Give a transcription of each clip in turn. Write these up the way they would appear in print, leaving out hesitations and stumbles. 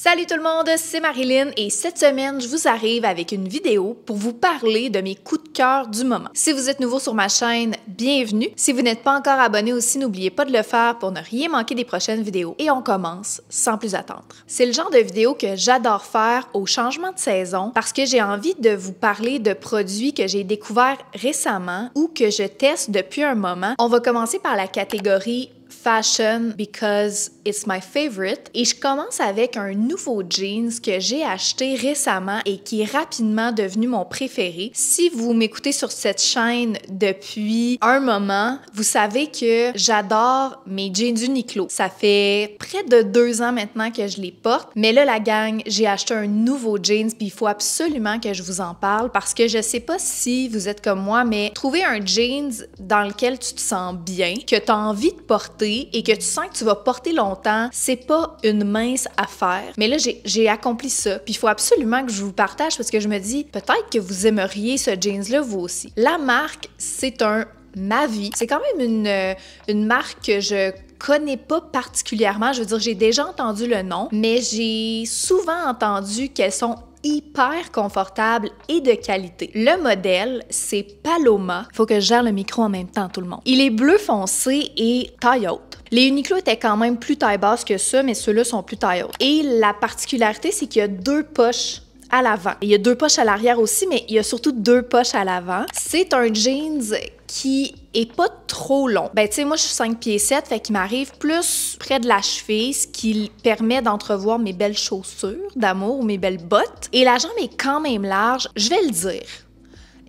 Salut tout le monde, c'est Marilyn et cette semaine, je vous arrive avec une vidéo pour vous parler de mes coups de cœur du moment. Si vous êtes nouveau sur ma chaîne, bienvenue. Si vous n'êtes pas encore abonné aussi, n'oubliez pas de le faire pour ne rien manquer des prochaines vidéos. Et on commence sans plus attendre. C'est le genre de vidéo que j'adore faire au changement de saison parce que j'ai envie de vous parler de produits que j'ai découverts récemment ou que je teste depuis un moment. On va commencer par la catégorie fashion because it's my favorite. Et je commence avec un nouveau jeans que j'ai acheté récemment et qui est rapidement devenu mon préféré. Si vous m'écoutez sur cette chaîne depuis un moment, vous savez que j'adore mes jeans Uniqlo. Ça fait près de 2 ans maintenant que je les porte. Mais là, la gang, j'ai acheté un nouveau jeans puis il faut absolument que je vous en parle parce que je sais pas si vous êtes comme moi, mais trouver un jeans dans lequel tu te sens bien, que tu as envie de porter et que tu sens que tu vas porter longtemps, c'est pas une mince affaire. Mais là, j'ai accompli ça. Puis il faut absolument que je vous partage parce que je me dis, peut-être que vous aimeriez ce jeans-là vous aussi. La marque, c'est un Mavi. C'est quand même une marque que je connais pas particulièrement. Je veux dire, j'ai déjà entendu le nom, mais j'ai souvent entendu qu'elles sont hyper confortable et de qualité. Le modèle, c'est Paloma. Faut que je gère le micro en même temps, tout le monde. Il est bleu foncé et taille haute. Les Uniqlo étaient quand même plus taille basse que ça, mais ceux-là sont plus taille haute. Et la particularité, c'est qu'il y a 2 poches à l'avant. Il y a 2 poches à l'arrière aussi, mais il y a surtout 2 poches à l'avant. C'est un jeans qui est pas trop long. Ben, tu sais, moi, je suis 5 pieds 7, fait qu'il m'arrive plus près de la cheville, ce qui permet d'entrevoir mes belles chaussures d'amour ou mes belles bottes. Et la jambe est quand même large, je vais le dire.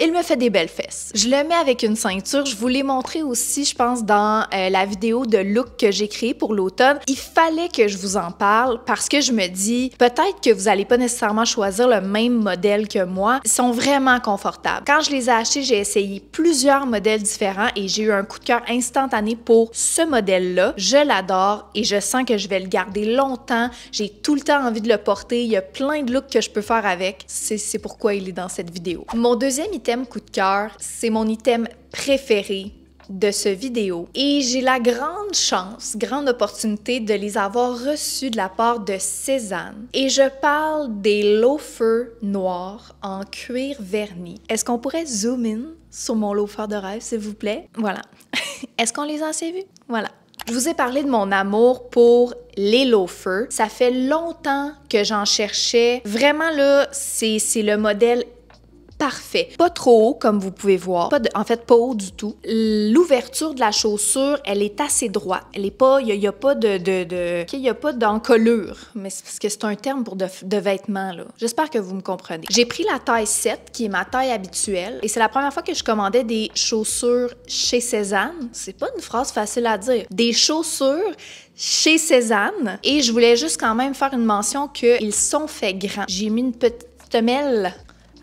Il me fait des belles fesses. Je le mets avec une ceinture. Je vous l'ai montré aussi, je pense, dans la vidéo de look que j'ai créée pour l'automne. Il fallait que je vous en parle parce que je me dis, peut-être que vous n'allez pas nécessairement choisir le même modèle que moi. Ils sont vraiment confortables. Quand je les ai achetés, j'ai essayé plusieurs modèles différents et j'ai eu un coup de cœur instantané pour ce modèle-là. Je l'adore et je sens que je vais le garder longtemps. J'ai tout le temps envie de le porter. Il y a plein de looks que je peux faire avec. C'est pourquoi il est dans cette vidéo. Mon deuxième item coup de cœur, c'est mon item préféré de ce vidéo. Et j'ai la grande chance, grande opportunité de les avoir reçus de la part de Cézanne. Et je parle des loafers noirs en cuir verni. Est-ce qu'on pourrait zoom in sur mon loafer de rêve, s'il vous plaît? Voilà. Est-ce qu'on les a assez vus? Voilà. Je vous ai parlé de mon amour pour les loafers. Ça fait longtemps que j'en cherchais. Vraiment, là, c'est le modèle parfait. Pas trop haut, comme vous pouvez voir. En fait, pas haut du tout. L'ouverture de la chaussure, elle est assez droite. Elle est pas... Il y a pas il y a pas d'encolure. Mais c'est parce que c'est un terme pour de vêtements, là. J'espère que vous me comprenez. J'ai pris la taille 7, qui est ma taille habituelle. Et c'est la première fois que je commandais des chaussures chez Cézanne. C'est pas une phrase facile à dire. Des chaussures chez Cézanne. Et je voulais juste quand même faire une mention qu'ils sont faits grands. J'ai mis une petite semelle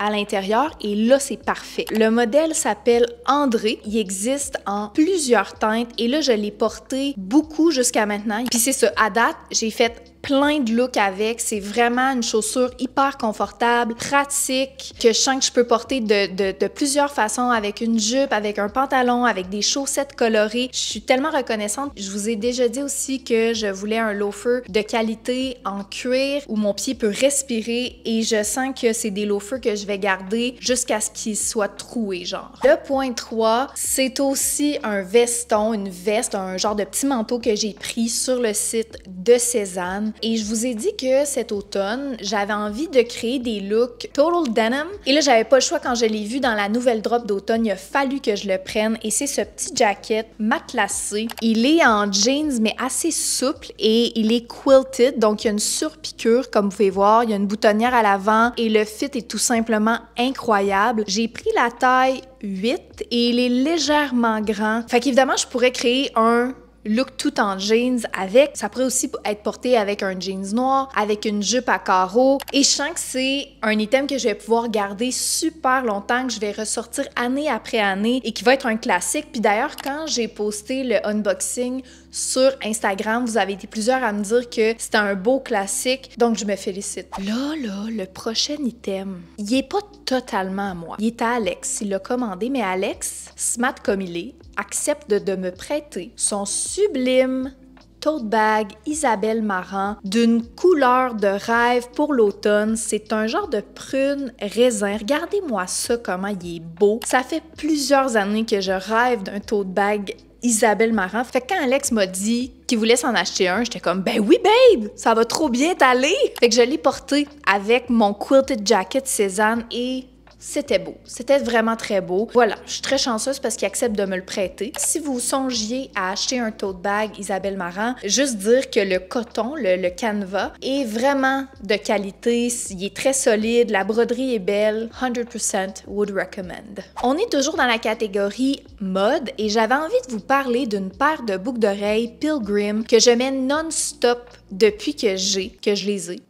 à l'intérieur et là, c'est parfait. Le modèle s'appelle André. Il existe en plusieurs teintes et là, je l'ai porté beaucoup jusqu'à maintenant. Puis c'est ça, à date, j'ai fait plein de looks avec. C'est vraiment une chaussure hyper confortable, pratique, que je sens que je peux porter de plusieurs façons, avec une jupe, avec un pantalon, avec des chaussettes colorées. Je suis tellement reconnaissante. Je vous ai déjà dit aussi que je voulais un loafer de qualité en cuir où mon pied peut respirer et je sens que c'est des loafers que je vais garder jusqu'à ce qu'ils soient troués, genre. Le point 3, c'est aussi un veston, une veste, un genre de petit manteau que j'ai pris sur le site de Cézanne. Et je vous ai dit que cet automne, j'avais envie de créer des looks total denim. Et là, j'avais pas le choix quand je l'ai vu dans la nouvelle drop d'automne. Il a fallu que je le prenne. Et c'est ce petit jacket matelassé. Il est en jeans, mais assez souple et il est quilted. Donc, il y a une surpiqûre, comme vous pouvez voir. Il y a une boutonnière à l'avant et le fit est tout simplement incroyable. J'ai pris la taille 8 et il est légèrement grand. Fait qu'évidemment, je pourrais créer un look tout en jeans avec. Ça pourrait aussi être porté avec un jeans noir, avec une jupe à carreaux. Et je sens que c'est un item que je vais pouvoir garder super longtemps, que je vais ressortir année après année et qui va être un classique. Puis d'ailleurs, quand j'ai posté le unboxing sur Instagram, vous avez été plusieurs à me dire que c'était un beau classique, donc je me félicite. Là, le prochain item, il est pas totalement à moi. Il est à Alex. Il l'a commandé, mais Alex, smart comme il est, accepte de me prêter son sublime tote bag Isabelle Marant d'une couleur de rêve pour l'automne. C'est un genre de prune raisin. Regardez-moi ça, comment il est beau. Ça fait plusieurs années que je rêve d'un tote bag Isabelle Marant. Fait que quand Alex m'a dit qu'il voulait s'en acheter un, j'étais comme « Ben oui, babe! Ça va trop bien t'aller! » Fait que je l'ai porté avec mon quilted jacket Cézanne et c'était beau. C'était vraiment très beau. Voilà, je suis très chanceuse parce qu'il accepte de me le prêter. Si vous songiez à acheter un tote bag Isabelle Marant, juste dire que le coton, le canevas, est vraiment de qualité. Il est très solide, la broderie est belle. 100% would recommend. On est toujours dans la catégorie mode et j'avais envie de vous parler d'une paire de boucles d'oreilles Pilgrim que je mets non-stop depuis que je les ai.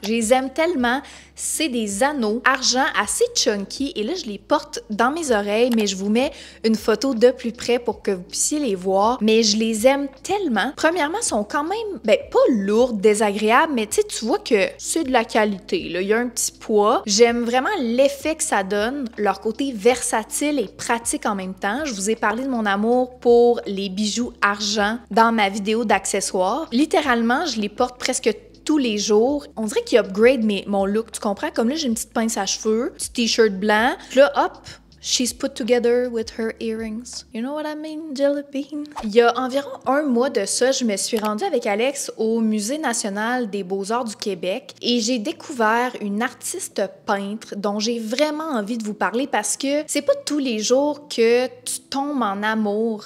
Je les aime tellement. C'est des anneaux argent assez chunky et là, je les porte dans mes oreilles, mais je vous mets une photo de plus près pour que vous puissiez les voir. Mais je les aime tellement. Premièrement, ils sont quand même, pas lourdes, désagréables, mais tu vois que c'est de la qualité, là. Il y a un petit poids. J'aime vraiment l'effet que ça donne, leur côté versatile et pratique en même temps. Je vous ai parlé de mon amour pour les bijoux argent dans ma vidéo d'accessoires. Littéralement, je les porte presque tous les jours. On dirait qu'ils upgrade mon look, tu comprends? Comme là, j'ai une petite pince à cheveux, petit t-shirt blanc. Puis là, hop, she's put together with her earrings. You know what I mean, Jelly Bean? Il y a environ un mois de ça, je me suis rendue avec Alex au Musée national des beaux-arts du Québec et j'ai découvert une artiste peintre dont j'ai vraiment envie de vous parler parce que c'est pas tous les jours que tu tombes en amour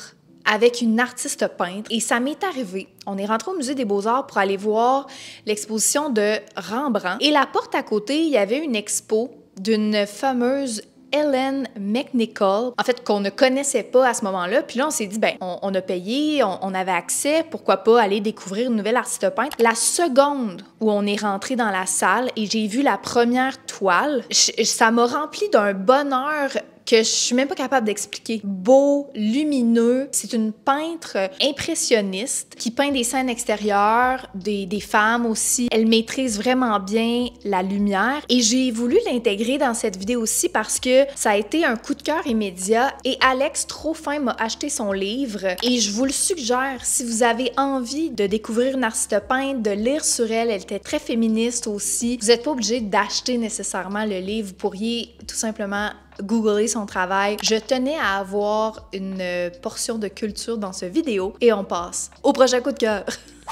avec une artiste peintre. Et ça m'est arrivé. On est rentré au Musée des Beaux-Arts pour aller voir l'exposition de Rembrandt. Et la porte à côté, il y avait une expo d'une fameuse Ellen McNichol, en fait, qu'on ne connaissait pas à ce moment-là. Puis là, on s'est dit, on a payé, on avait accès, pourquoi pas aller découvrir une nouvelle artiste peintre. La seconde où on est rentré dans la salle et j'ai vu la première toile, ça m'a rempli d'un bonheur que je suis même pas capable d'expliquer. Beau, lumineux. C'est une peintre impressionniste qui peint des scènes extérieures, des femmes aussi. Elle maîtrise vraiment bien la lumière et j'ai voulu l'intégrer dans cette vidéo aussi parce que ça a été un coup de cœur immédiat et Alex, trop fin, m'a acheté son livre et je vous le suggère si vous avez envie de découvrir une artiste peintre, de lire sur elle. Elle était très féministe aussi. Vous n'êtes pas obligé d'acheter nécessairement le livre. Vous pourriez tout simplement googler son travail. Je tenais à avoir une portion de culture dans cette vidéo et on passe au prochain coup de cœur.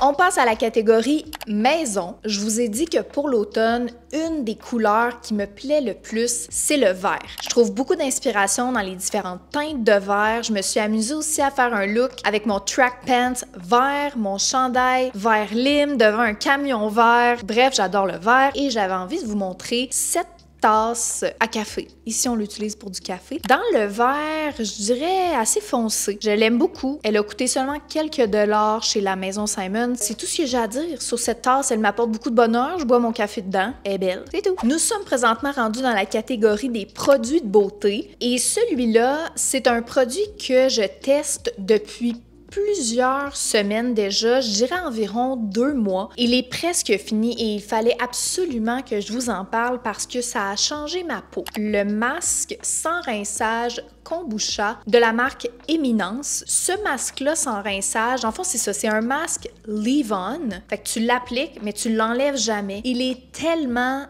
On passe à la catégorie maison. Je vous ai dit que pour l'automne, une des couleurs qui me plaît le plus, c'est le vert. Je trouve beaucoup d'inspiration dans les différentes teintes de vert. Je me suis amusée aussi à faire un look avec mon track pants vert, mon chandail vert lime devant un camion vert. Bref, j'adore le vert et j'avais envie de vous montrer cette tasse à café. Ici, on l'utilise pour du café. Dans le vert, je dirais assez foncé. Je l'aime beaucoup. Elle a coûté seulement quelques dollars chez la Maison Simon. C'est tout ce que j'ai à dire sur cette tasse. Elle m'apporte beaucoup de bonheur. Je bois mon café dedans. Elle est belle. C'est tout. Nous sommes présentement rendus dans la catégorie des produits de beauté. Et celui-là, c'est un produit que je teste depuis plusieurs semaines déjà, je dirais environ 2 mois. Il est presque fini et il fallait absolument que je vous en parle parce que ça a changé ma peau. Le masque sans rinçage Kombucha de la marque Eminence. Ce masque-là sans rinçage, en fait, c'est ça, c'est un masque leave-on. Fait que tu l'appliques, mais tu l'enlèves jamais. Il est tellement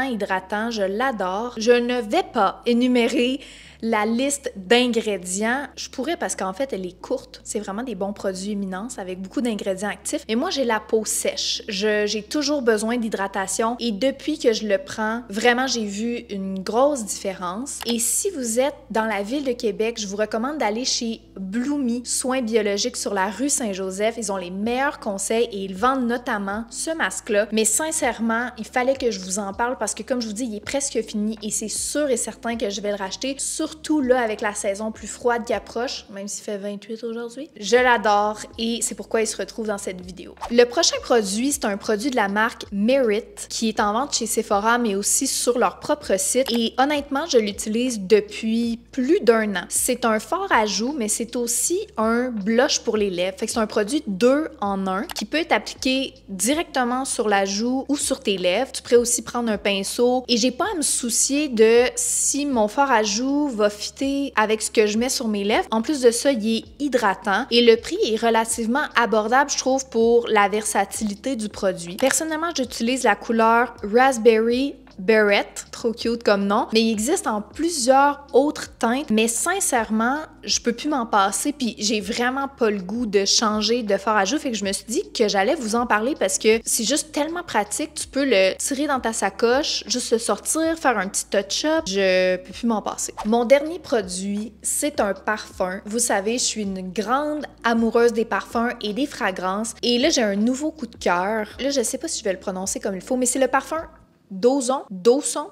hydratant, je l'adore. Je ne vais pas énumérer la liste d'ingrédients. Je pourrais parce qu'en fait, elle est courte. C'est vraiment des bons produits Eminence avec beaucoup d'ingrédients actifs. Mais moi, j'ai la peau sèche. J'ai toujours besoin d'hydratation et depuis que je le prends, vraiment, j'ai vu une grosse différence. Et si vous êtes dans la ville de Québec, je vous recommande d'aller chez Bloomy Soins biologiques sur la rue Saint-Joseph. Ils ont les meilleurs conseils et ils vendent notamment ce masque-là. Mais sincèrement, il fallait que je vous en parle parce que comme je vous dis, il est presque fini et c'est sûr et certain que je vais le racheter. Surtout là, avec la saison plus froide qui approche, même s'il fait 28 aujourd'hui. Je l'adore et c'est pourquoi il se retrouve dans cette vidéo. Le prochain produit, c'est un produit de la marque Merit qui est en vente chez Sephora, mais aussi sur leur propre site. Et honnêtement, je l'utilise depuis plus d'1 an. C'est un fard à joues, mais c'est aussi un blush pour les lèvres. Fait que c'est un produit 2 en 1 qui peut être appliqué directement sur la joue ou sur tes lèvres. Tu pourrais aussi prendre un pinceau et j'ai pas à me soucier de si mon fard à joues va va fitter avec ce que je mets sur mes lèvres. En plus de ça, il est hydratant et le prix est relativement abordable, je trouve, pour la versatilité du produit. Personnellement, j'utilise la couleur Raspberry Beret, trop cute comme nom, mais il existe en plusieurs autres teintes, mais sincèrement, je peux plus m'en passer, puis j'ai vraiment pas le goût de changer de fard à joues, fait que je me suis dit que j'allais vous en parler parce que c'est juste tellement pratique, tu peux le tirer dans ta sacoche, juste le sortir, faire un petit touch-up, je peux plus m'en passer. Mon dernier produit, c'est un parfum. Vous savez, je suis une grande amoureuse des parfums et des fragrances, et là, j'ai un nouveau coup de cœur. Là, je sais pas si je vais le prononcer comme il faut, mais c'est le parfum Dawson,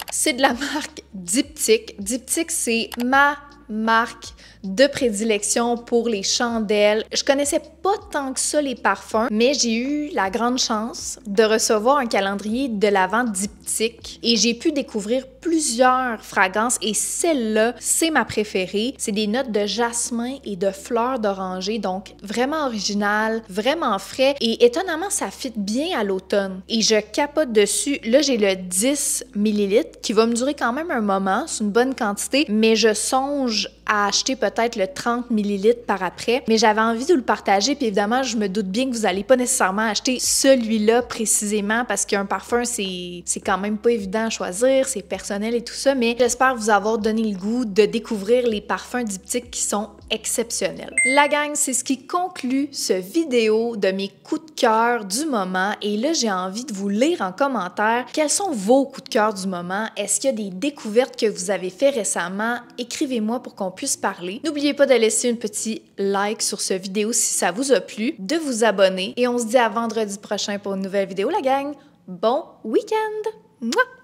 c'est de la marque Diptyque. Diptyque, c'est ma marque de prédilection pour les chandelles. Je connaissais pas tant que ça les parfums, mais j'ai eu la grande chance de recevoir un calendrier de l'Avent Diptyque et j'ai pu découvrir plusieurs fragrances et celle-là, c'est ma préférée. C'est des notes de jasmin et de fleurs d'oranger, donc vraiment original, vraiment frais et étonnamment, ça fit bien à l'automne. Et je capote dessus. Là, j'ai le 10 ml qui va me durer quand même un moment, c'est une bonne quantité, mais je songe à acheter peut-être le 30 ml par après, mais j'avais envie de le partager, puis évidemment, je me doute bien que vous n'allez pas nécessairement acheter celui-là précisément parce qu'un parfum, c'est quand même pas évident à choisir, c'est personnel et tout ça, mais j'espère vous avoir donné le goût de découvrir les parfums Diptyque qui sont exceptionnels. La gang, c'est ce qui conclut ce vidéo de mes coups de cœur du moment et là, j'ai envie de vous lire en commentaire quels sont vos coups de cœur du moment. Est-ce qu'il y a des découvertes que vous avez fait récemment? Écrivez-moi pour qu'on puisse parler. N'oubliez pas de laisser un petit like sur cette vidéo si ça vous a plu, de vous abonner et on se dit à vendredi prochain pour une nouvelle vidéo, la gang. Bon week-end! Mouah!